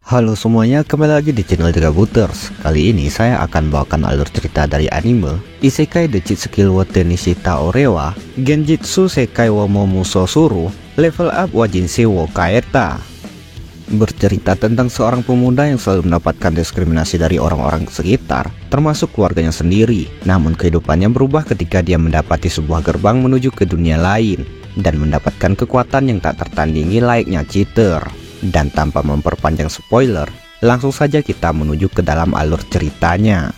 Halo semuanya, kembali lagi di channel Draguters. Kali ini saya akan bawakan alur cerita dari anime Isekai Deceit Skill wo Tenishita Orewa Genjitsu Sekai wo Momuso Suru Level Up wa Jinsei wo Kaeta. Bercerita tentang seorang pemuda yang selalu mendapatkan diskriminasi dari orang-orang sekitar, termasuk keluarganya sendiri. Namun kehidupannya berubah ketika dia mendapati sebuah gerbang menuju ke dunia lain dan mendapatkan kekuatan yang tak tertandingi layaknya cheater. Dan tanpa memperpanjang spoiler, langsung saja kita menuju ke dalam alur ceritanya.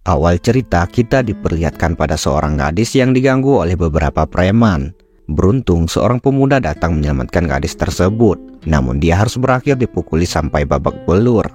Awal cerita kita diperlihatkan pada seorang gadis yang diganggu oleh beberapa preman. Beruntung seorang pemuda datang menyelamatkan gadis tersebut, namun dia harus berakhir dipukuli sampai babak belur.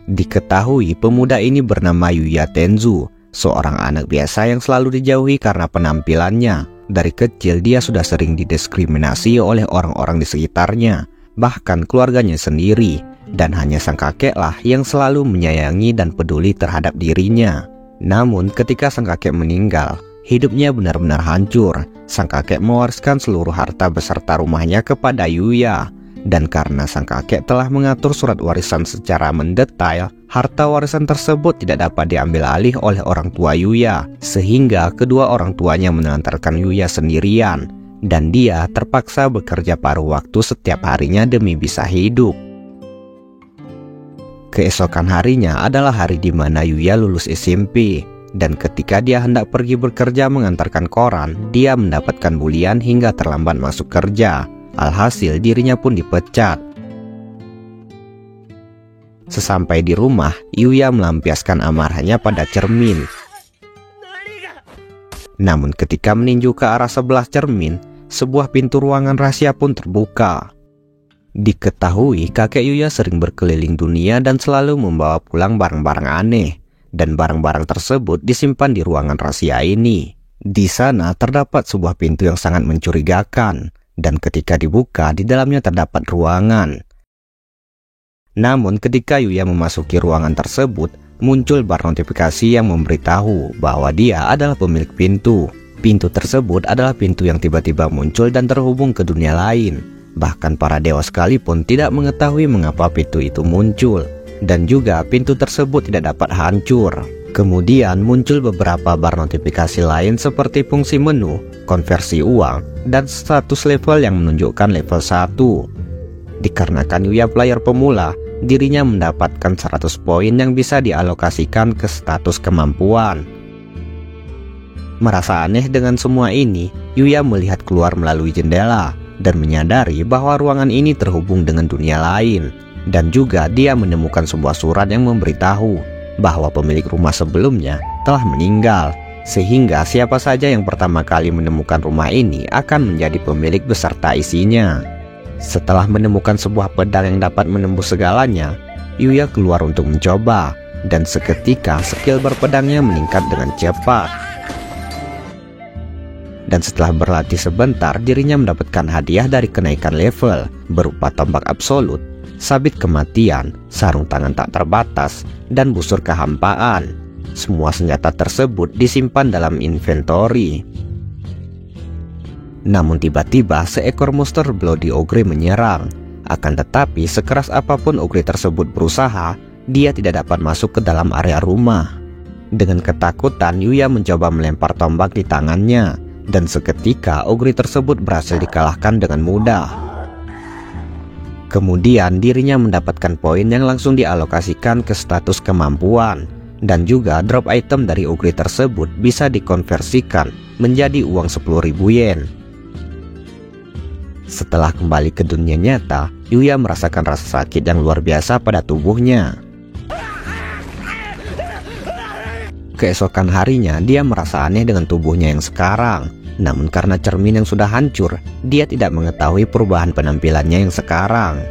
Diketahui pemuda ini bernama Yuya Tenzu, seorang anak biasa yang selalu dijauhi karena penampilannya. Dari kecil dia sudah sering didiskriminasi oleh orang-orang di sekitarnya, bahkan keluarganya sendiri. Dan hanya sang kakeklah yang selalu menyayangi dan peduli terhadap dirinya. Namun ketika sang kakek meninggal, hidupnya benar-benar hancur. Sang kakek mewariskan seluruh harta beserta rumahnya kepada Yuya. Dan karena sang kakek telah mengatur surat warisan secara mendetail, harta warisan tersebut tidak dapat diambil alih oleh orang tua Yuya, sehingga kedua orang tuanya menelantarkan Yuya sendirian, dan dia terpaksa bekerja paruh waktu setiap harinya demi bisa hidup. Keesokan harinya adalah hari di mana Yuya lulus SMP, dan ketika dia hendak pergi bekerja mengantarkan koran, dia mendapatkan bulian hingga terlambat masuk kerja. Alhasil dirinya pun dipecat. Sesampai di rumah, Yuya melampiaskan amarahnya pada cermin. Namun ketika meninju ke arah sebelah cermin, sebuah pintu ruangan rahasia pun terbuka. Diketahui kakek Yuya sering berkeliling dunia dan selalu membawa pulang barang-barang aneh. Dan barang-barang tersebut disimpan di ruangan rahasia ini. Di sana terdapat sebuah pintu yang sangat mencurigakan. Dan ketika dibuka, di dalamnya terdapat ruangan. Namun ketika Yuya memasuki ruangan tersebut, muncul bar notifikasi yang memberitahu bahwa dia adalah pemilik pintu. Pintu tersebut adalah pintu yang tiba-tiba muncul dan terhubung ke dunia lain. Bahkan para dewa sekalipun tidak mengetahui mengapa pintu itu muncul. Dan juga pintu tersebut tidak dapat hancur. Kemudian muncul beberapa bar notifikasi lain seperti fungsi menu, konversi uang, dan status level yang menunjukkan level 1. Dikarenakan Yuya player pemula, dirinya mendapatkan 100 poin yang bisa dialokasikan ke status kemampuan. Merasa aneh dengan semua ini, Yuya melihat keluar melalui jendela dan menyadari bahwa ruangan ini terhubung dengan dunia lain. Dan juga dia menemukan sebuah surat yang memberitahu bahwa pemilik rumah sebelumnya telah meninggal, sehingga siapa saja yang pertama kali menemukan rumah ini akan menjadi pemilik beserta isinya. Setelah menemukan sebuah pedang yang dapat menembus segalanya, Yuya keluar untuk mencoba, dan seketika skill berpedangnya meningkat dengan cepat. Dan setelah berlatih sebentar, dirinya mendapatkan hadiah dari kenaikan level berupa tombak absolut, sabit kematian, sarung tangan tak terbatas, dan busur kehampaan. Semua senjata tersebut disimpan dalam inventory. Namun tiba-tiba seekor monster Bloody Ogre menyerang. Akan tetapi sekeras apapun Ogre tersebut berusaha, dia tidak dapat masuk ke dalam area rumah. Dengan ketakutan, Yuya mencoba melempar tombak di tangannya, dan seketika Ogre tersebut berhasil dikalahkan dengan mudah. Kemudian dirinya mendapatkan poin yang langsung dialokasikan ke status kemampuan. Dan juga drop item dari Ogre tersebut bisa dikonversikan menjadi uang 10.000 yen. Setelah kembali ke dunia nyata, Yuya merasakan rasa sakit yang luar biasa pada tubuhnya. Keesokan harinya dia merasa aneh dengan tubuhnya yang sekarang. Namun karena cermin yang sudah hancur, dia tidak mengetahui perubahan penampilannya yang sekarang.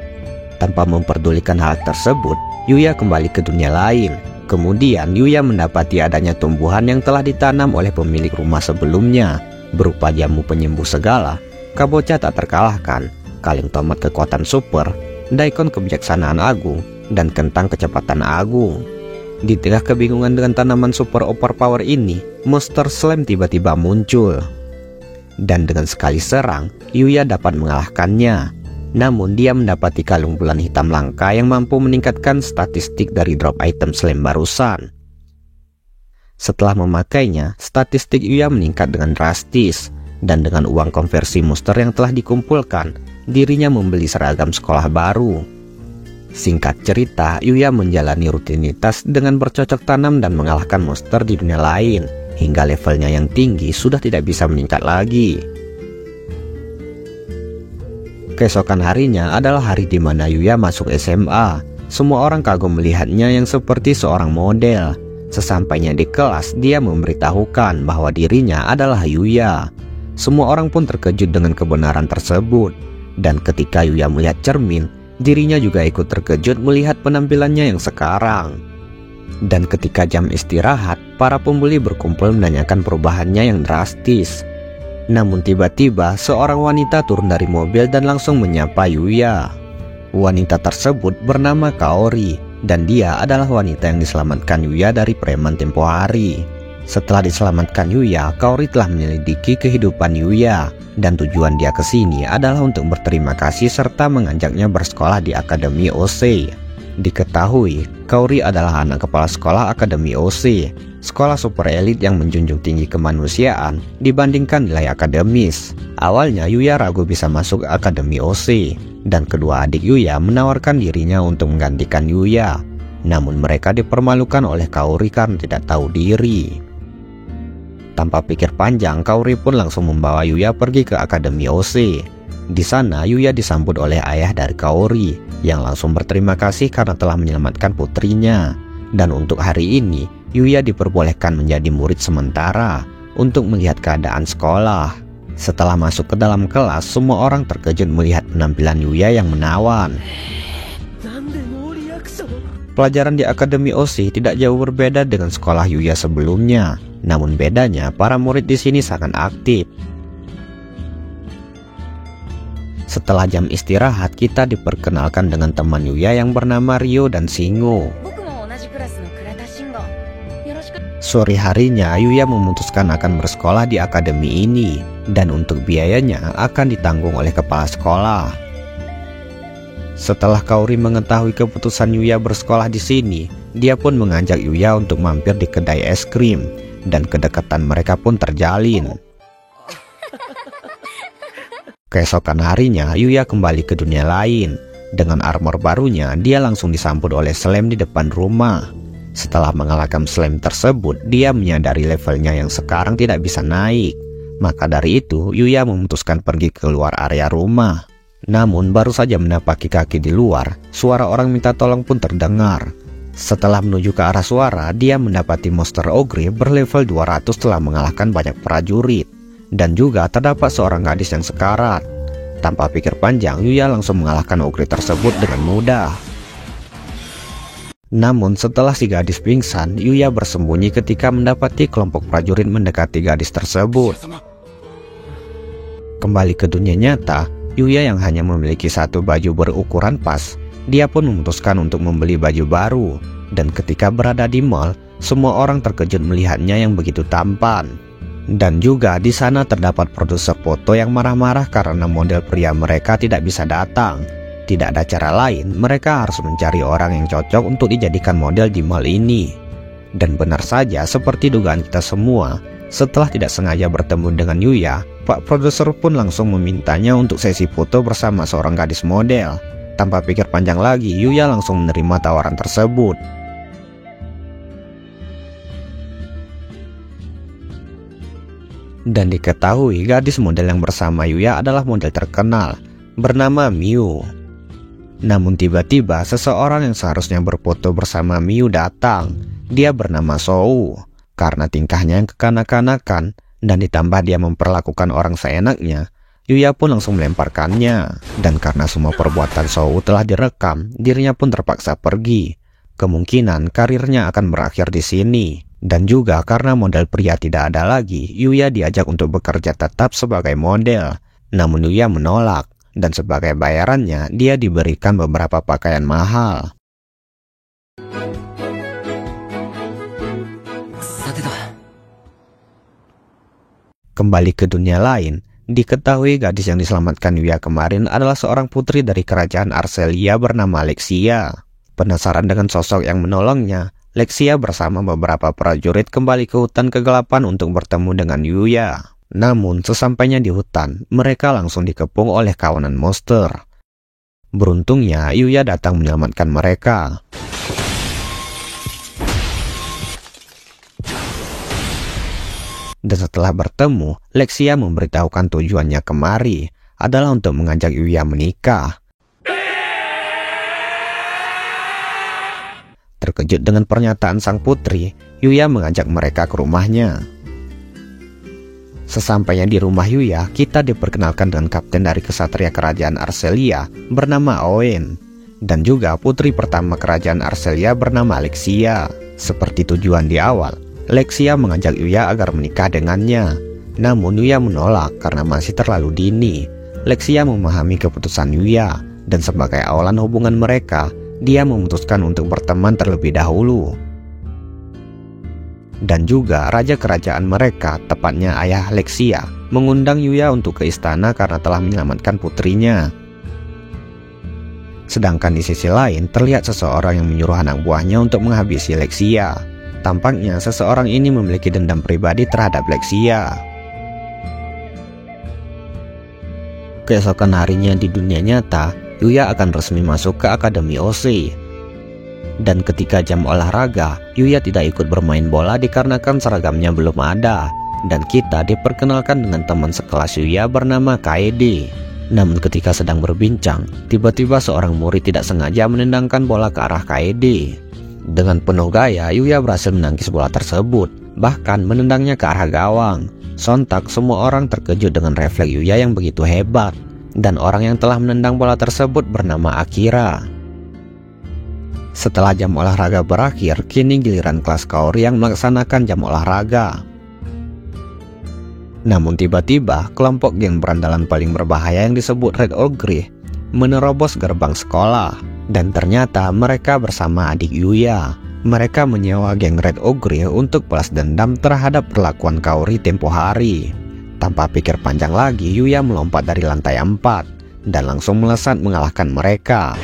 Tanpa memperdulikan hal tersebut, Yuya kembali ke dunia lain. Kemudian Yuya mendapati adanya tumbuhan yang telah ditanam oleh pemilik rumah sebelumnya, berupa jamu penyembuh segala, kabocha tak terkalahkan, kaleng tomat kekuatan super, daikon kebijaksanaan agung, dan kentang kecepatan agung. Di tengah kebingungan dengan tanaman super overpower ini, monster slime tiba-tiba muncul. Dan dengan sekali serang, Yuya dapat mengalahkannya. Namun dia mendapati kalung bulan hitam langka yang mampu meningkatkan statistik dari drop item slime barusan. Setelah memakainya, statistik Yuya meningkat dengan drastis. Dan dengan uang konversi monster yang telah dikumpulkan, dirinya membeli seragam sekolah baru. Singkat cerita, Yuya menjalani rutinitas dengan bercocok tanam dan mengalahkan monster di dunia lain, hingga levelnya yang tinggi sudah tidak bisa meningkat lagi. Keesokan harinya adalah hari di mana Yuya masuk SMA. Semua orang kagum melihatnya yang seperti seorang model. Sesampainya di kelas, dia memberitahukan bahwa dirinya adalah Yuya. Semua orang pun terkejut dengan kebenaran tersebut. Dan ketika Yuya melihat cermin, dirinya juga ikut terkejut melihat penampilannya yang sekarang. Dan ketika jam istirahat, para pembeli berkumpul menanyakan perubahannya yang drastis. Namun tiba-tiba seorang wanita turun dari mobil dan langsung menyapa Yuya. Wanita tersebut bernama Kaori, dan dia adalah wanita yang diselamatkan Yuya dari preman tempo hari. Setelah diselamatkan Yuya, Kaori telah menyelidiki kehidupan Yuya, dan tujuan dia ke sini adalah untuk berterima kasih serta mengajaknya bersekolah di Akademi OC. Diketahui, Kaori adalah anak kepala sekolah Akademi OC, sekolah super elit yang menjunjung tinggi kemanusiaan dibandingkan nilai akademis. Awalnya Yuya ragu bisa masuk Akademi OC, dan kedua adik Yuya menawarkan dirinya untuk menggantikan Yuya. Namun mereka dipermalukan oleh Kaori karena tidak tahu diri. Tanpa pikir panjang, Kaori pun langsung membawa Yuya pergi ke Akademi OC. Di sana Yuya disambut oleh ayah dari Kaori, yang langsung berterima kasih karena telah menyelamatkan putrinya. Dan untuk hari ini, Yuya diperbolehkan menjadi murid sementara untuk melihat keadaan sekolah. Setelah masuk ke dalam kelas, semua orang terkejut melihat penampilan Yuya yang menawan. Pelajaran di Akademi OC tidak jauh berbeda dengan sekolah Yuya sebelumnya. Namun bedanya, para murid di sini sangat aktif. Setelah jam istirahat, kita diperkenalkan dengan teman Yuya yang bernama Ryo dan Shingo. Sore harinya, Yuya memutuskan akan bersekolah di akademi ini, dan untuk biayanya akan ditanggung oleh kepala sekolah. Setelah Kaori mengetahui keputusan Yuya bersekolah di sini, dia pun mengajak Yuya untuk mampir di kedai es krim, dan kedekatan mereka pun terjalin. Keesokan harinya, Yuya kembali ke dunia lain. Dengan armor barunya, dia langsung disambut oleh slime di depan rumah. Setelah mengalahkan slime tersebut, dia menyadari levelnya yang sekarang tidak bisa naik. Maka dari itu, Yuya memutuskan pergi keluar area rumah. Namun baru saja menapaki kaki di luar, suara orang minta tolong pun terdengar. Setelah menuju ke arah suara, dia mendapati monster ogre berlevel 200 telah mengalahkan banyak prajurit. Dan juga terdapat seorang gadis yang sekarat. Tanpa pikir panjang, Yuya langsung mengalahkan ogre tersebut dengan mudah. Namun setelah si gadis pingsan, Yuya bersembunyi ketika mendapati kelompok prajurit mendekati gadis tersebut. Kembali ke dunia nyata, Yuya yang hanya memiliki satu baju berukuran pas, dia pun memutuskan untuk membeli baju baru. Dan ketika berada di mall, semua orang terkejut melihatnya yang begitu tampan. Dan juga di sana terdapat produser foto yang marah-marah karena model pria mereka tidak bisa datang. Tidak ada cara lain, mereka harus mencari orang yang cocok untuk dijadikan model di mall ini. Dan benar saja seperti dugaan kita semua, setelah tidak sengaja bertemu dengan Yuya, Pak produser pun langsung memintanya untuk sesi foto bersama seorang gadis model. Tanpa pikir panjang lagi, Yuya langsung menerima tawaran tersebut. Dan diketahui gadis model yang bersama Yuya adalah model terkenal, bernama Miu. Namun tiba-tiba seseorang yang seharusnya berfoto bersama Miu datang. Dia bernama Sou. Karena tingkahnya yang kekanak-kanakan dan ditambah dia memperlakukan orang seenaknya, Yuya pun langsung melemparkannya. Dan karena semua perbuatan Sou telah direkam, dirinya pun terpaksa pergi. Kemungkinan karirnya akan berakhir di sini. Dan juga karena model pria tidak ada lagi, Yuya diajak untuk bekerja tetap sebagai model. Namun Yuya menolak, dan sebagai bayarannya dia diberikan beberapa pakaian mahal. Kembali ke dunia lain, diketahui gadis yang diselamatkan Yuya kemarin adalah seorang putri dari kerajaan Arcelia bernama Lexia. Penasaran dengan sosok yang menolongnya, Lexia bersama beberapa prajurit kembali ke hutan kegelapan untuk bertemu dengan Yuya. Namun sesampainya di hutan, mereka langsung dikepung oleh kawanan monster. Beruntungnya Yuya datang menyelamatkan mereka. Dan setelah bertemu, Lexia memberitahukan tujuannya kemari adalah untuk mengajak Yuya menikah. Terkejut dengan pernyataan sang putri, Yuya mengajak mereka ke rumahnya. Sesampainya di rumah Yuya, kita diperkenalkan dengan kapten dari kesatria kerajaan Arcelia bernama Owen, dan juga putri pertama kerajaan Arcelia bernama Lexia. Seperti tujuan di awal, Lexia mengajak Yuya agar menikah dengannya. Namun Yuya menolak karena masih terlalu dini. Lexia memahami keputusan Yuya, dan sebagai awalan hubungan mereka, dia memutuskan untuk berteman terlebih dahulu. Dan juga raja kerajaan mereka, tepatnya ayah Lexia, mengundang Yuya untuk ke istana karena telah menyelamatkan putrinya. Sedangkan di sisi lain, terlihat seseorang yang menyuruh anak buahnya untuk menghabisi Lexia. Tampaknya seseorang ini memiliki dendam pribadi terhadap Lexia. Keesokan harinya di dunia nyata, Yuya akan resmi masuk ke Akademi OC. Dan ketika jam olahraga, Yuya tidak ikut bermain bola dikarenakan seragamnya belum ada. Dan kita diperkenalkan dengan teman sekelas Yuya bernama Kaede. Namun ketika sedang berbincang, tiba-tiba seorang murid tidak sengaja menendangkan bola ke arah Kaede. Dengan penuh gaya, Yuya berhasil menangkis bola tersebut, bahkan menendangnya ke arah gawang. Sontak semua orang terkejut dengan refleks Yuya yang begitu hebat. Dan orang yang telah menendang bola tersebut bernama Akira. Setelah jam olahraga berakhir, kini giliran kelas Kaori yang melaksanakan jam olahraga. Namun tiba-tiba, kelompok geng berandalan paling berbahaya yang disebut Red Ogre menerobos gerbang sekolah. Dan ternyata mereka bersama adik Yuya. Mereka menyewa geng Red Ogre untuk balas dendam terhadap perlakuan Kaori tempo hari. Tanpa pikir panjang lagi, Yuya melompat dari lantai 4 dan langsung melesat mengalahkan mereka.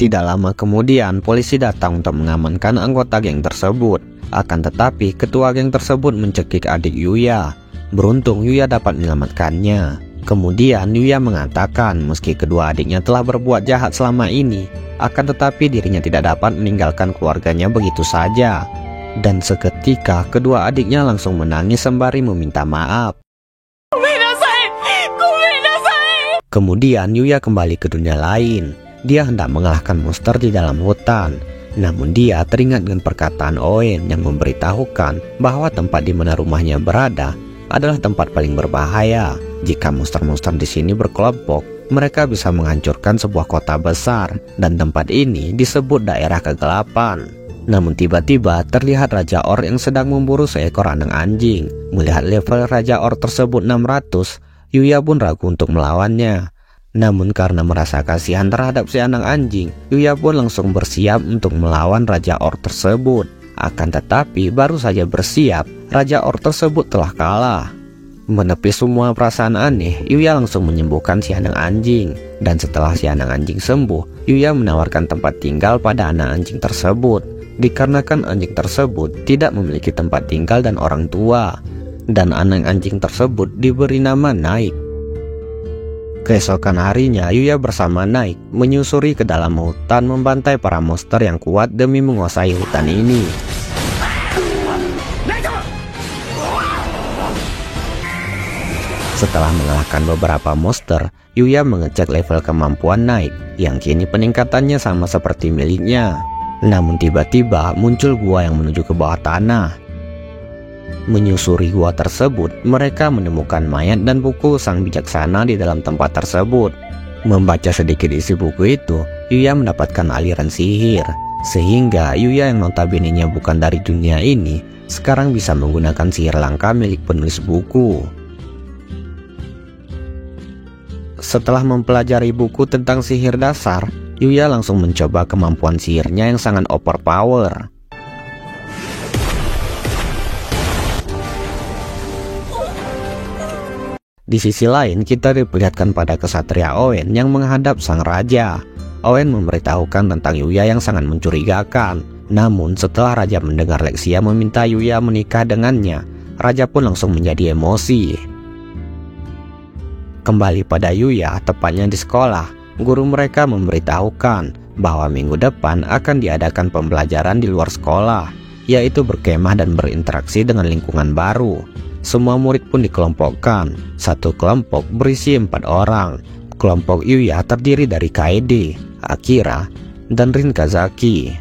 Tidak lama kemudian, polisi datang untuk mengamankan anggota geng tersebut. Akan tetapi, ketua geng tersebut mencekik adik Yuya. Beruntung Yuya dapat menyelamatkannya. Kemudian Yuya mengatakan meski kedua adiknya telah berbuat jahat selama ini, akan tetapi dirinya tidak dapat meninggalkan keluarganya begitu saja. Dan seketika kedua adiknya langsung menangis sembari meminta maaf. Kemudian Yuya kembali ke dunia lain. Dia hendak mengalahkan monster di dalam hutan. Namun dia teringat dengan perkataan Owen yang memberitahukan bahwa tempat di mana rumahnya berada adalah tempat paling berbahaya. Jika monster-monster di sini berkelompok, mereka bisa menghancurkan sebuah kota besar, dan tempat ini disebut daerah kegelapan. Namun tiba-tiba terlihat Raja Or yang sedang memburu seekor anak anjing. Melihat level Raja Or tersebut 600, Yuya pun ragu untuk melawannya. Namun karena merasa kasihan terhadap si anak anjing, Yuya pun langsung bersiap untuk melawan Raja Or tersebut. Akan tetapi baru saja bersiap, Raja Or tersebut telah kalah. Menepis semua perasaan aneh, Yuya langsung menyembuhkan si anak anjing. Dan setelah si anak anjing sembuh, Yuya menawarkan tempat tinggal pada anak anjing tersebut. Dikarenakan anjing tersebut tidak memiliki tempat tinggal dan orang tua. Dan anak anjing tersebut diberi nama Night. Keesokan harinya, Yuya bersama Night menyusuri ke dalam hutan membantai para monster yang kuat demi menguasai hutan ini. Setelah mengalahkan beberapa monster, Yuya mengecek level kemampuan Night yang kini peningkatannya sama seperti miliknya. Namun tiba-tiba muncul gua yang menuju ke bawah tanah. Menyusuri gua tersebut, mereka menemukan mayat dan buku sang bijaksana di dalam tempat tersebut. Membaca sedikit isi buku itu, Yuya mendapatkan aliran sihir. Sehingga Yuya yang notabene-nya bukan dari dunia ini sekarang bisa menggunakan sihir langka milik penulis buku. Setelah mempelajari buku tentang sihir dasar, Yuya langsung mencoba kemampuan sihirnya yang sangat overpower. Di sisi lain, kita diperlihatkan pada kesatria Owen yang menghadap sang raja. Owen memberitahukan tentang Yuya yang sangat mencurigakan. Namun setelah raja mendengar Lexia meminta Yuya menikah dengannya, raja pun langsung menjadi emosi. Kembali pada Yuya, tepatnya di sekolah, guru mereka memberitahukan bahwa minggu depan akan diadakan pembelajaran di luar sekolah, yaitu berkemah dan berinteraksi dengan lingkungan baru. Semua murid pun dikelompokkan. Satu kelompok berisi 4 orang. Kelompok Yuya terdiri dari Kaede, Akira, dan Rin Kazaki.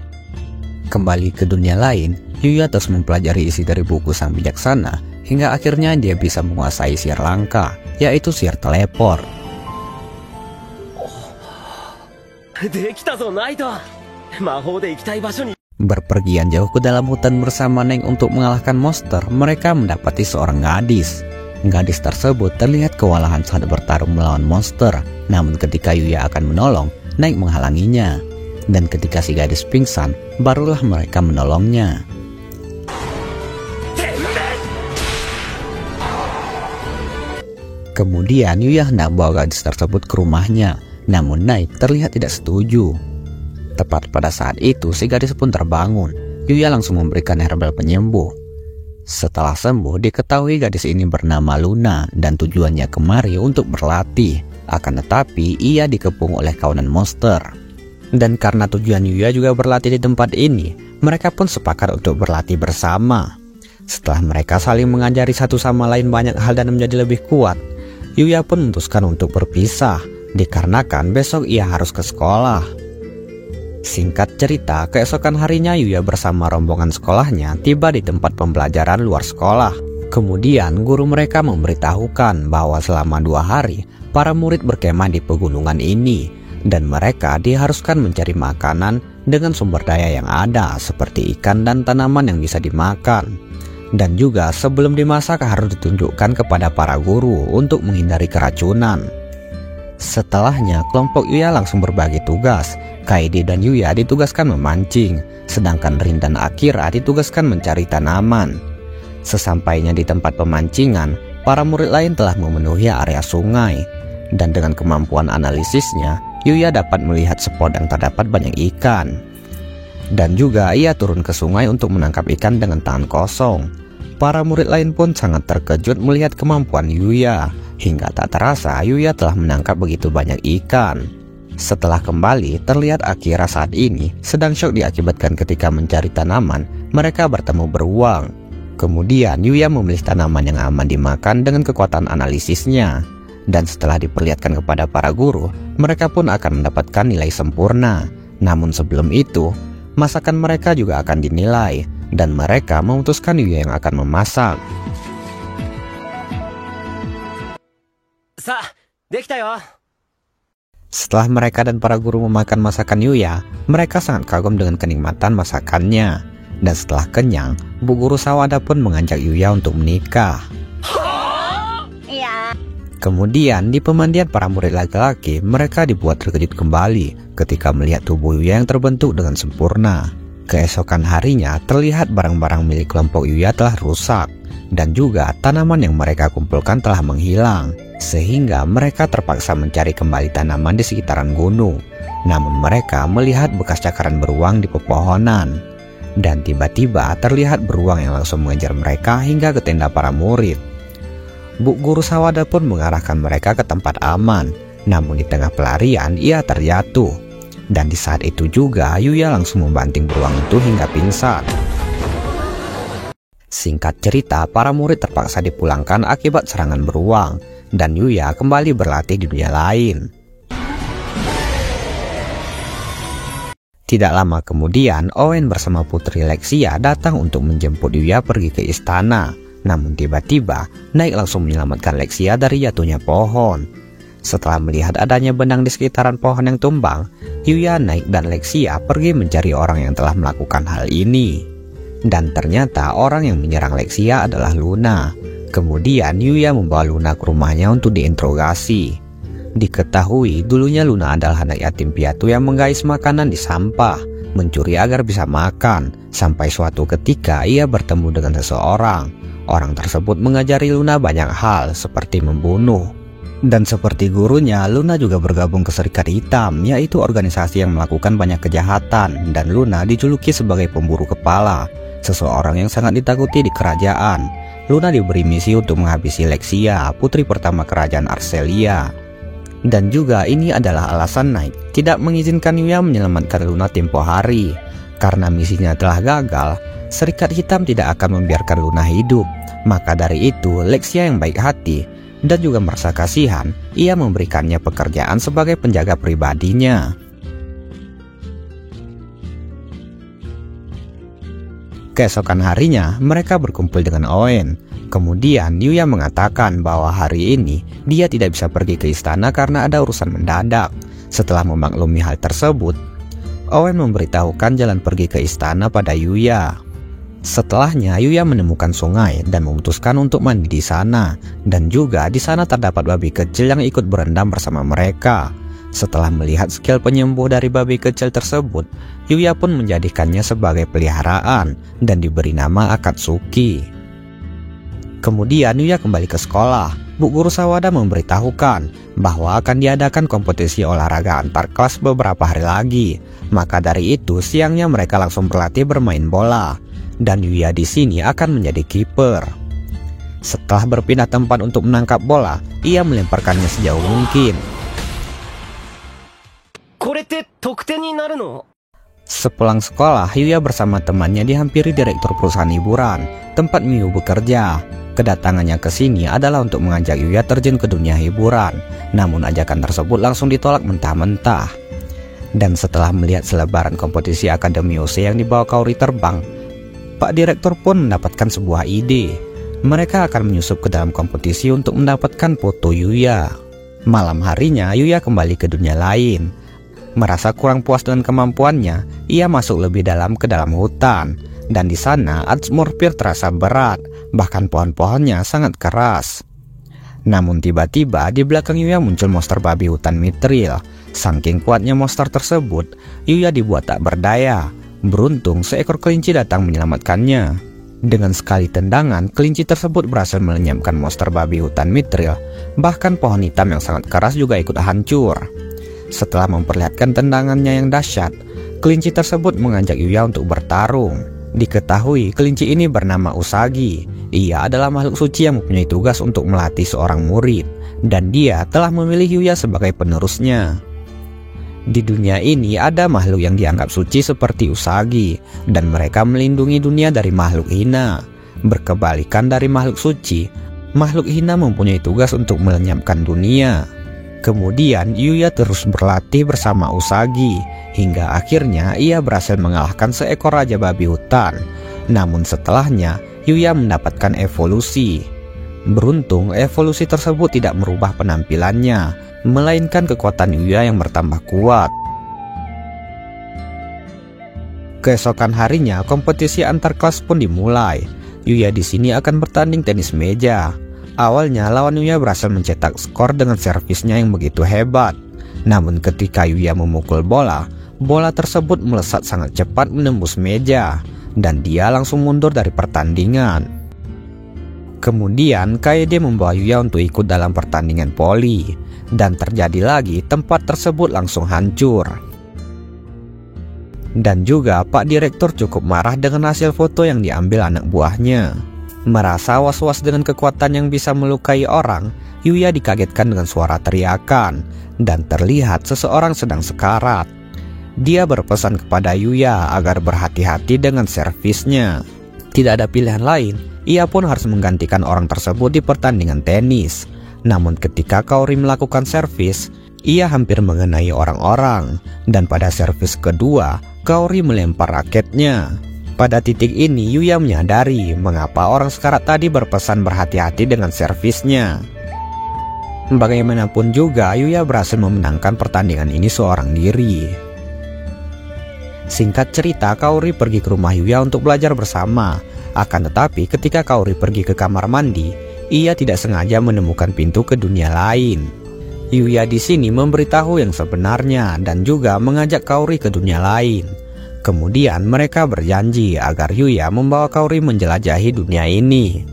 Kembali ke dunia lain, Yuya terus mempelajari isi dari buku Sang Bijaksana hingga akhirnya dia bisa menguasai sihir langka, yaitu sihir teleport. Berpergian jauh ke dalam hutan bersama Neng untuk mengalahkan monster, mereka mendapati seorang gadis. Gadis tersebut terlihat kewalahan saat bertarung melawan monster, namun ketika Yuya akan menolong, Neng menghalanginya. Dan ketika si gadis pingsan, barulah mereka menolongnya. Kemudian Yuya hendak membawa gadis tersebut ke rumahnya, namun Naik terlihat tidak setuju. Tepat pada saat itu si gadis pun terbangun. Yuya langsung memberikan herbal penyembuh. Setelah sembuh, diketahui gadis ini bernama Luna dan tujuannya kemari untuk berlatih. Akan tetapi ia dikepung oleh kawanan monster. Dan karena tujuan Yuya juga berlatih di tempat ini, mereka pun sepakat untuk berlatih bersama. Setelah mereka saling mengajari satu sama lain banyak hal dan menjadi lebih kuat, Yuya pun memutuskan untuk berpisah, dikarenakan besok ia harus ke sekolah. Singkat cerita, keesokan harinya Yuya bersama rombongan sekolahnya tiba di tempat pembelajaran luar sekolah. Kemudian guru mereka memberitahukan bahwa selama 2 hari, para murid berkemah di pegunungan ini, dan mereka diharuskan mencari makanan dengan sumber daya yang ada, seperti ikan dan tanaman yang bisa dimakan. Dan juga sebelum dimasak harus ditunjukkan kepada para guru untuk menghindari keracunan. Setelahnya, kelompok Yuya langsung berbagi tugas. Kaede dan Yuya ditugaskan memancing, sedangkan Rin dan Akira ditugaskan mencari tanaman. Sesampainya di tempat pemancingan, para murid lain telah memenuhi area sungai. Dan dengan kemampuan analisisnya, Yuya dapat melihat spot yang terdapat banyak ikan. Dan juga ia turun ke sungai untuk menangkap ikan dengan tangan kosong. Para murid lain pun sangat terkejut melihat kemampuan Yuya. Hingga tak terasa Yuya telah menangkap begitu banyak ikan. Setelah kembali, terlihat Akira saat ini sedang syok diakibatkan ketika mencari tanaman, mereka bertemu beruang. Kemudian Yuya memilih tanaman yang aman dimakan dengan kekuatan analisisnya. Dan setelah diperlihatkan kepada para guru, mereka pun akan mendapatkan nilai sempurna. Namun sebelum itu, masakan mereka juga akan dinilai, dan mereka memutuskan Yuya yang akan memasak. Setelah mereka dan para guru memakan masakan Yuya, mereka sangat kagum dengan kenikmatan masakannya. Dan setelah kenyang, Bu Guru Sawada pun mengajak Yuya untuk menikah. Kemudian di pemandian para murid laki-laki, mereka dibuat terkejut kembali ketika melihat tubuh Yuya yang terbentuk dengan sempurna. Keesokan harinya, terlihat barang-barang milik kelompok Yuya telah rusak, dan juga tanaman yang mereka kumpulkan telah menghilang, sehingga mereka terpaksa mencari kembali tanaman di sekitaran gunung. Namun mereka melihat bekas cakaran beruang di pepohonan, dan tiba-tiba terlihat beruang yang langsung mengejar mereka hingga ke tenda para murid. Bu Guru Sawada pun mengarahkan mereka ke tempat aman, namun di tengah pelarian ia terjatuh. Dan di saat itu juga Yuya langsung membanting beruang itu hingga pingsan. Singkat cerita, para murid terpaksa dipulangkan akibat serangan beruang, dan Yuya kembali berlatih di dunia lain. Tidak lama kemudian, Owen bersama putri Lexia datang untuk menjemput Yuya pergi ke istana. Namun tiba-tiba, Naik langsung menyelamatkan Lexia dari jatuhnya pohon. Setelah melihat adanya benang di sekitaran pohon yang tumbang, Yuya naik dan Lexia pergi mencari orang yang telah melakukan hal ini. Dan ternyata orang yang menyerang Lexia adalah Luna. Kemudian Yuya membawa Luna ke rumahnya untuk diinterogasi. Diketahui dulunya Luna adalah anak yatim piatu yang menggais makanan di sampah, mencuri agar bisa makan, sampai suatu ketika ia bertemu dengan seseorang. Orang tersebut mengajari Luna banyak hal seperti membunuh. Dan seperti gurunya, Luna juga bergabung ke Serikat Hitam, yaitu organisasi yang melakukan banyak kejahatan, dan Luna dijuluki sebagai pemburu kepala, seseorang yang sangat ditakuti di kerajaan. Luna diberi misi untuk menghabisi Lexia, putri pertama kerajaan Arcelia. Dan juga ini adalah alasan Knight tidak mengizinkan Yuya menyelamatkan Luna tempo hari. Karena misinya telah gagal, Serikat Hitam tidak akan membiarkan Luna hidup. Maka dari itu, Lexia yang baik hati dan juga merasa kasihan, ia memberikannya pekerjaan sebagai penjaga pribadinya. Keesokan harinya, mereka berkumpul dengan Owen. Kemudian Yuya mengatakan bahwa hari ini dia tidak bisa pergi ke istana karena ada urusan mendadak. Setelah memaklumi hal tersebut, Owen memberitahukan jalan pergi ke istana pada Yuya. Setelahnya Yuya menemukan sungai dan memutuskan untuk mandi di sana. Dan juga di sana terdapat babi kecil yang ikut berendam bersama mereka. Setelah melihat skill penyembuh dari babi kecil tersebut, Yuya pun menjadikannya sebagai peliharaan dan diberi nama Akatsuki. Kemudian Yuya kembali ke sekolah. Bu Guru Sawada memberitahukan bahwa akan diadakan kompetisi olahraga antar kelas beberapa hari lagi. Maka dari itu siangnya mereka langsung berlatih bermain bola. Dan Yuya di sini akan menjadi kiper. Setelah berpindah tempat untuk menangkap bola, ia melemparkannya sejauh mungkin. Sepulang sekolah, Yuya bersama temannya dihampiri direktur perusahaan hiburan, tempat Miu bekerja. Kedatangannya ke sini adalah untuk mengajak Yuya terjun ke dunia hiburan. Namun ajakan tersebut langsung ditolak mentah-mentah. Dan setelah melihat selebaran kompetisi Akademi OC yang dibawa Kaori terbang, Pak Direktur pun mendapatkan sebuah ide. Mereka akan menyusup ke dalam kompetisi untuk mendapatkan foto Yuya. Malam harinya, Yuya kembali ke dunia lain. Merasa kurang puas dengan kemampuannya, ia masuk lebih dalam ke dalam hutan. Dan di sana, atmosfer terasa berat, bahkan pohon-pohonnya sangat keras. Namun tiba-tiba di belakang Yuya muncul monster babi hutan Mithril. Saking kuatnya monster tersebut, Yuya dibuat tak berdaya. Beruntung seekor kelinci datang menyelamatkannya. Dengan sekali tendangan, kelinci tersebut berhasil melenyamkan monster babi hutan Mithril. Bahkan pohon hitam yang sangat keras juga ikut hancur. Setelah memperlihatkan tendangannya yang dahsyat, kelinci tersebut mengajak Yuya untuk bertarung. Diketahui kelinci ini bernama Usagi. Ia adalah makhluk suci yang mempunyai tugas untuk melatih seorang murid. Dan dia telah memilih Yuya sebagai penerusnya. Di dunia ini ada makhluk yang dianggap suci seperti Usagi, dan mereka melindungi dunia dari makhluk hina. Berkebalikan dari makhluk suci, makhluk hina mempunyai tugas untuk melenyapkan dunia. Kemudian Yuya terus berlatih bersama Usagi, hingga akhirnya ia berhasil mengalahkan seekor raja babi hutan. Namun setelahnya, Yuya mendapatkan evolusi. Beruntung evolusi tersebut tidak merubah penampilannya, melainkan kekuatan Yuya yang bertambah kuat. Keesokan harinya, kompetisi antar kelas pun dimulai. Yuya di sini akan bertanding tenis meja. Awalnya lawan Yuya berhasil mencetak skor dengan servisnya yang begitu hebat. Namun ketika Yuya memukul bola, bola tersebut melesat sangat cepat menembus meja, dan dia langsung mundur dari pertandingan. Kemudian Kaede membawa Yuya untuk ikut dalam pertandingan voli. Dan terjadi lagi, tempat tersebut langsung hancur. Dan juga Pak Direktur cukup marah dengan hasil foto yang diambil anak buahnya. Merasa was-was dengan kekuatan yang bisa melukai orang, Yuya dikagetkan dengan suara teriakan. Dan terlihat seseorang sedang sekarat. Dia berpesan kepada Yuya agar berhati-hati dengan servisnya. Tidak ada pilihan lain, ia pun harus menggantikan orang tersebut di pertandingan tenis. Namun ketika Kaori melakukan servis, ia hampir mengenai orang-orang. Dan pada servis kedua, Kaori melempar raketnya. Pada titik ini Yuya menyadari mengapa orang sekarat tadi berpesan berhati-hati dengan servisnya. Bagaimanapun juga, Yuya berhasil memenangkan pertandingan ini seorang diri. Singkat cerita, Kaori pergi ke rumah Yuya untuk belajar bersama. Akan tetapi ketika Kaori pergi ke kamar mandi, ia tidak sengaja menemukan pintu ke dunia lain. Yuya di sini memberitahu yang sebenarnya dan juga mengajak Kaori ke dunia lain. Kemudian mereka berjanji agar Yuya membawa Kaori menjelajahi dunia ini.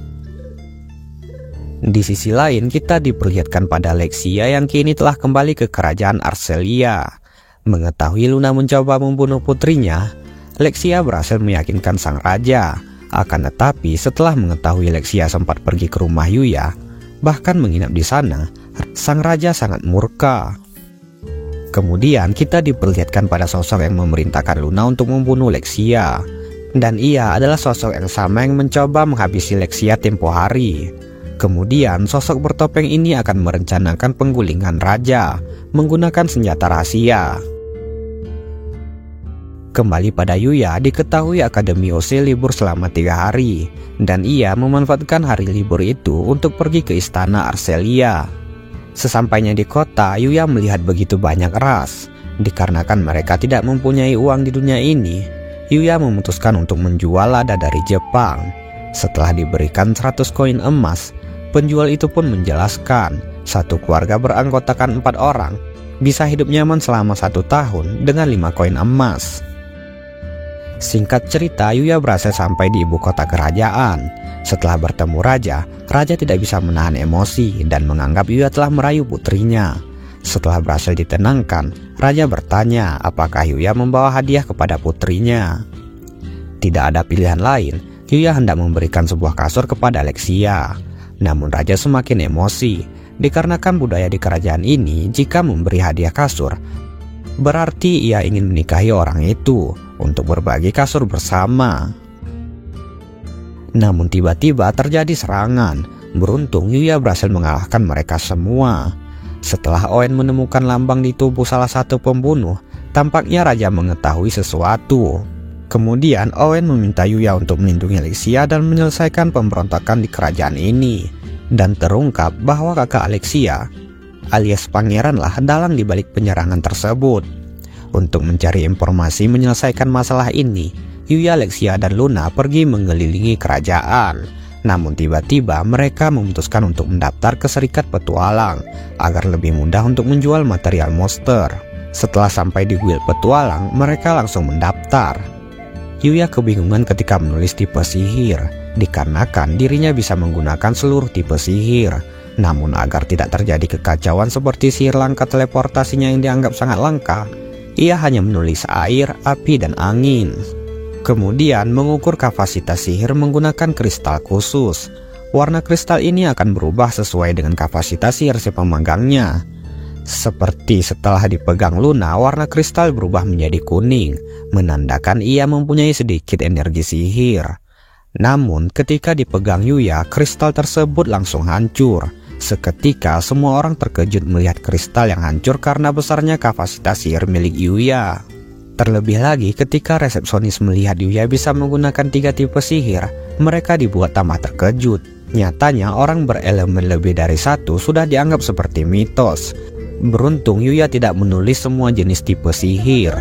Di sisi lain, kita diperlihatkan pada Lexia yang kini telah kembali ke kerajaan Arcelia. Mengetahui Luna mencoba membunuh putrinya, Lexia berhasil meyakinkan sang raja. Akan tetapi setelah mengetahui Lexia sempat pergi ke rumah Yuya, bahkan menginap di sana, sang raja sangat murka. Kemudian kita diperlihatkan pada sosok yang memerintahkan Luna untuk membunuh Lexia. Dan ia adalah sosok yang sama yang mencoba menghabisi Lexia tempo hari. Kemudian sosok bertopeng ini akan merencanakan penggulingan raja menggunakan senjata rahasia. Kembali pada Yuya, diketahui Akademi Ose libur selama 3 hari, dan ia memanfaatkan hari libur itu untuk pergi ke istana Arcelia. Sesampainya di kota, Yuya melihat begitu banyak ras. Dikarenakan mereka tidak mempunyai uang di dunia ini, Yuya memutuskan untuk menjual lada dari Jepang. Setelah diberikan 100 koin emas, penjual itu pun menjelaskan satu keluarga beranggotakan 4 orang bisa hidup nyaman selama 1 tahun dengan 5 koin emas. Singkat cerita, Yuya berhasil sampai di ibu kota kerajaan. Setelah bertemu raja, raja tidak bisa menahan emosi dan menganggap Yuya telah merayu putrinya. Setelah berhasil ditenangkan, raja bertanya apakah Yuya membawa hadiah kepada putrinya. Tidak ada pilihan lain, Yuya hendak memberikan sebuah kasur kepada Lexia. Namun raja semakin emosi, dikarenakan budaya di kerajaan ini jika memberi hadiah kasur, berarti ia ingin menikahi orang itu untuk berbagi kasur bersama. Namun tiba-tiba terjadi serangan. Beruntung Yuya berhasil mengalahkan mereka semua. Setelah Oen menemukan lambang di tubuh salah satu pembunuh, tampaknya raja mengetahui sesuatu. Kemudian Oen meminta Yuya untuk melindungi Alexia dan menyelesaikan pemberontakan di kerajaan ini. Dan terungkap bahwa kakak Alexia alias pangeranlah dalang di balik penyerangan tersebut. Untuk mencari informasi menyelesaikan masalah ini, Yuya, Lexia, dan Luna pergi mengelilingi kerajaan. Namun tiba-tiba mereka memutuskan untuk mendaftar ke Serikat Petualang agar lebih mudah untuk menjual material monster. Setelah sampai di guild petualang, mereka langsung mendaftar. Yuya kebingungan ketika menulis tipe sihir, dikarenakan dirinya bisa menggunakan seluruh tipe sihir. Namun agar tidak terjadi kekacauan seperti sihir langka teleportasinya yang dianggap sangat langka, ia hanya menulis air, api, dan angin. Kemudian mengukur kapasitas sihir menggunakan kristal khusus. Warna kristal ini akan berubah sesuai dengan kapasitas sihir si pemegangnya. Seperti setelah dipegang Luna, warna kristal berubah menjadi kuning, menandakan ia mempunyai sedikit energi sihir. Namun ketika dipegang Yuya, kristal tersebut langsung hancur. Seketika semua orang terkejut melihat kristal yang hancur karena besarnya kapasitas sihir milik Yuya. Terlebih lagi ketika resepsionis melihat Yuya bisa menggunakan 3 tipe sihir, mereka dibuat tambah terkejut. Nyatanya orang berelemen lebih dari 1 sudah dianggap seperti mitos. Beruntung Yuya tidak menulis semua jenis tipe sihir.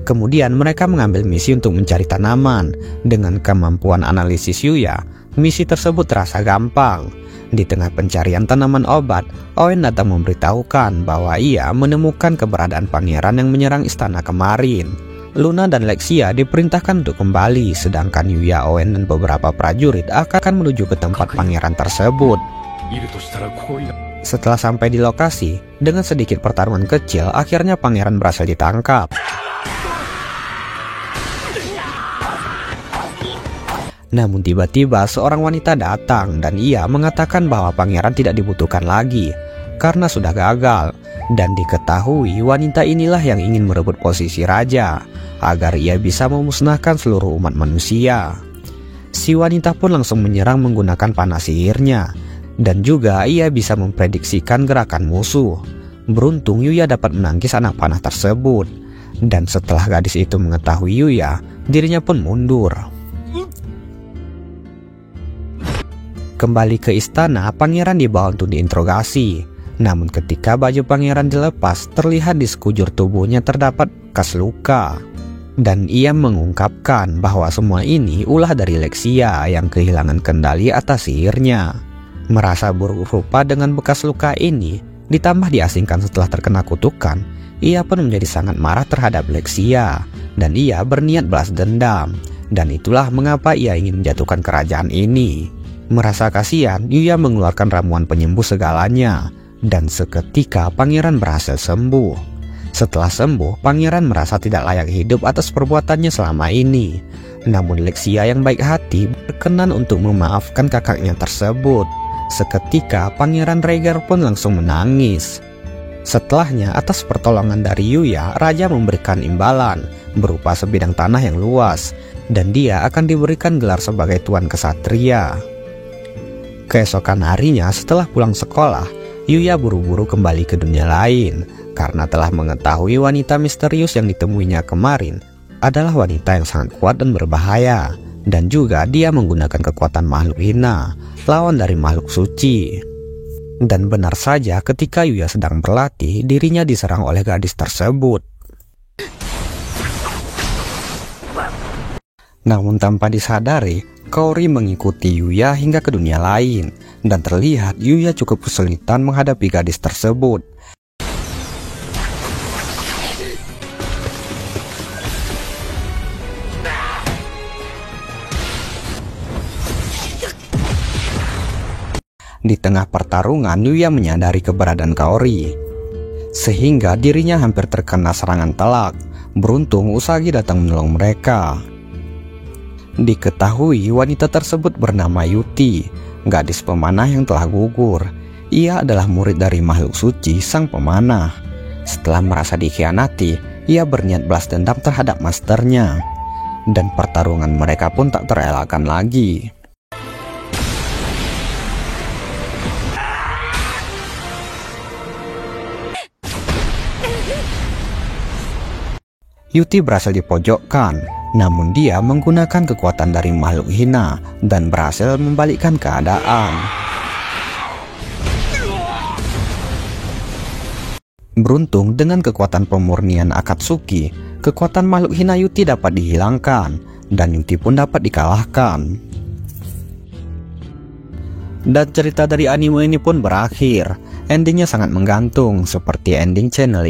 Kemudian mereka mengambil misi untuk mencari tanaman. Dengan kemampuan analisis Yuya, misi tersebut terasa gampang. Di tengah pencarian tanaman obat, Oen datang memberitahukan bahwa ia menemukan keberadaan pangeran yang menyerang istana kemarin. Luna dan Lexia diperintahkan untuk kembali, sedangkan Yuya, Oen, dan beberapa prajurit akan menuju ke tempat pangeran tersebut. Setelah sampai di lokasi, dengan sedikit pertarungan kecil, akhirnya pangeran berhasil ditangkap. Namun tiba-tiba seorang wanita datang dan ia mengatakan bahwa pangeran tidak dibutuhkan lagi karena sudah gagal. Dan diketahui wanita inilah yang ingin merebut posisi raja agar ia bisa memusnahkan seluruh umat manusia. Si wanita pun langsung menyerang menggunakan panah sihirnya. Dan juga ia bisa memprediksikan gerakan musuh. Beruntung Yuya dapat menangkis anak panah tersebut. Dan setelah gadis itu mengetahui Yuya, dirinya pun mundur. Kembali ke istana, pangeran dibawa untuk diinterogasi. Namun ketika baju pangeran dilepas, terlihat di sekujur tubuhnya terdapat bekas luka. Dan ia mengungkapkan bahwa semua ini ulah dari Lexia yang kehilangan kendali atas sihirnya. Merasa buruk rupa dengan bekas luka ini, ditambah diasingkan setelah terkena kutukan, ia pun menjadi sangat marah terhadap Lexia. Dan ia berniat balas dendam. Dan itulah mengapa ia ingin menjatuhkan kerajaan ini. Merasa kasihan, Yuya mengeluarkan ramuan penyembuh segalanya. Dan seketika pangeran berhasil sembuh. Setelah sembuh, pangeran merasa tidak layak hidup atas perbuatannya selama ini. Namun Lexia yang baik hati berkenan untuk memaafkan kakaknya tersebut. Seketika pangeran Rhaegar pun langsung menangis. Setelahnya, atas pertolongan dari Yuya, raja memberikan imbalan berupa sebidang tanah yang luas. Dan dia akan diberikan gelar sebagai tuan kesatria. Keesokan harinya setelah pulang sekolah, Yuya buru-buru kembali ke dunia lain karena telah mengetahui wanita misterius yang ditemuinya kemarin adalah wanita yang sangat kuat dan berbahaya. Dan juga dia menggunakan kekuatan makhluk hina, lawan dari makhluk suci. Dan benar saja ketika Yuya sedang berlatih, dirinya diserang oleh gadis tersebut. Namun tanpa disadari, Kaori mengikuti Yuya hingga ke dunia lain. Dan terlihat Yuya cukup kesulitan menghadapi gadis tersebut. Di tengah pertarungan, Yuya menyadari keberadaan Kaori, sehingga dirinya hampir terkena serangan telak. Beruntung Usagi datang menolong mereka. Diketahui wanita tersebut bernama Yuti, gadis pemanah yang telah gugur. Ia adalah murid dari makhluk suci sang pemanah. Setelah merasa dikhianati, ia berniat balas dendam terhadap masternya. Dan pertarungan mereka pun tak terelakkan lagi. Yuti berhasil dipojokkan, namun dia menggunakan kekuatan dari makhluk hina dan berhasil membalikkan keadaan. Beruntung dengan kekuatan pemurnian Akatsuki, kekuatan makhluk hina Yuti dapat dihilangkan dan Yuti pun dapat dikalahkan. Dan cerita dari anime ini pun berakhir. Endingnya sangat menggantung seperti ending channel ini.